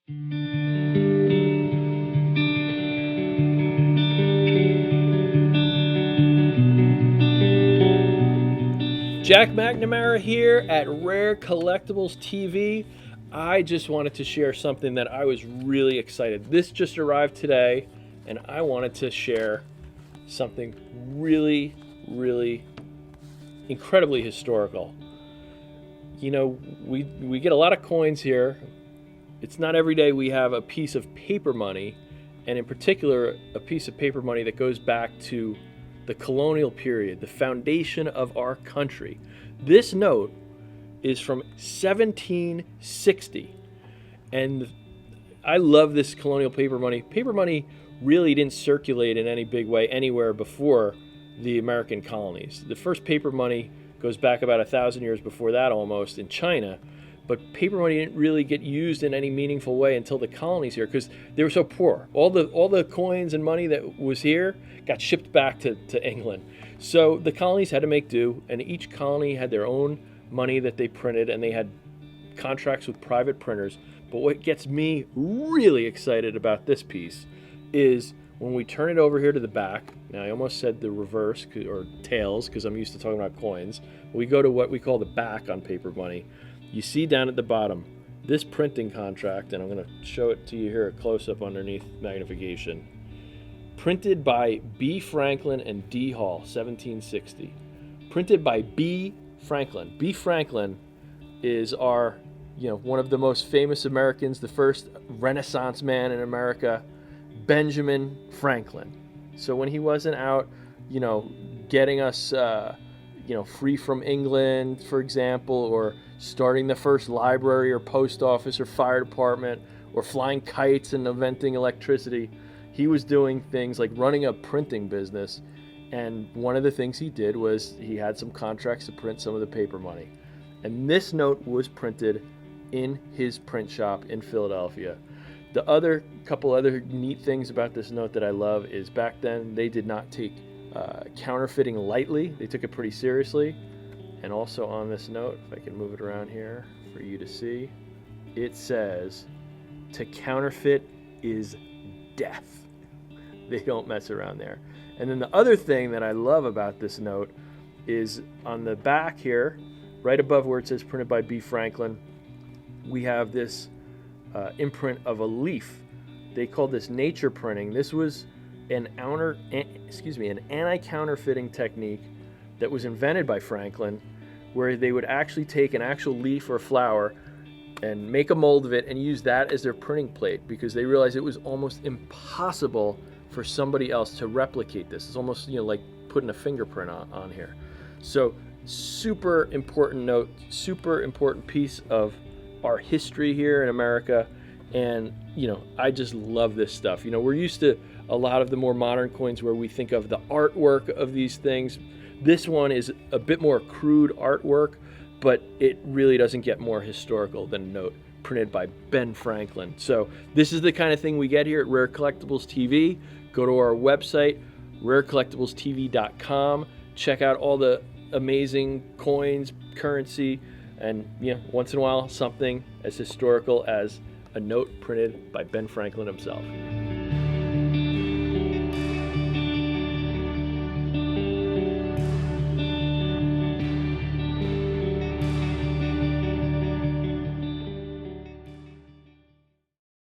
Jack McNamara here at Rare Collectibles TV. I just wanted to share something that I was really excited. This just arrived today, and I wanted to share something really, really incredibly historical. You know, we get a lot of coins here. It's not every day we have a piece of paper money, and in particular, a piece of paper money that goes back to the colonial period, the foundation of our country. This note is from 1760, and I love this colonial paper money. Paper money really didn't circulate in any big way anywhere before the American colonies. The first paper money goes back about 1,000 years before that, almost, in China. But paper money didn't really get used in any meaningful way until the colonies here, because they were so poor. All the coins and money that was here got shipped back to England. So the colonies had to make do, and each colony had their own money that they printed, and they had contracts with private printers. But what gets me really excited about this piece is when we turn it over here to the back. Now, I almost said the reverse, or tails, because I'm used to talking about coins. We go to what we call the back on paper money. You see down at the bottom this printing contract, and I'm going to show it to you here, a close-up underneath magnification. Printed by B. Franklin and D. Hall, 1760. Printed by B. Franklin. B. Franklin is our, one of the most famous Americans, the first Renaissance man in America, Benjamin Franklin. So when he wasn't out, getting us, free from England, for example, or starting the first library or post office or fire department, or flying kites and inventing electricity, he was doing things like running a printing business. And one of the things he did was he had some contracts to print some of the paper money. And this note was printed in his print shop in Philadelphia. The couple other neat things about this note that I love is back then they did not take counterfeiting lightly. They took it pretty seriously. And also on this note, if I can move it around here for you to see, it says, "To counterfeit is death." They don't mess around there. And then the other thing that I love about this note is on the back here, right above where it says printed by B. Franklin, we have this imprint of a leaf. They called this nature printing. This was an anti-counterfeiting technique that was invented by Franklin, where they would actually take an actual leaf or flower and make a mold of it and use that as their printing plate, because they realized it was almost impossible for somebody else to replicate this. It's almost like putting a fingerprint on here. So super important note, super important piece of our history here in America. And I just love this stuff. We're used to a lot of the more modern coins where we think of the artwork of these things. This one is a bit more crude artwork, but it really doesn't get more historical than a note printed by Ben Franklin. So this is the kind of thing we get here at Rare Collectibles TV. Go to our website, rarecollectiblestv.com. Check out all the amazing coins, currency, and once in a while something as historical as a note printed by Ben Franklin himself.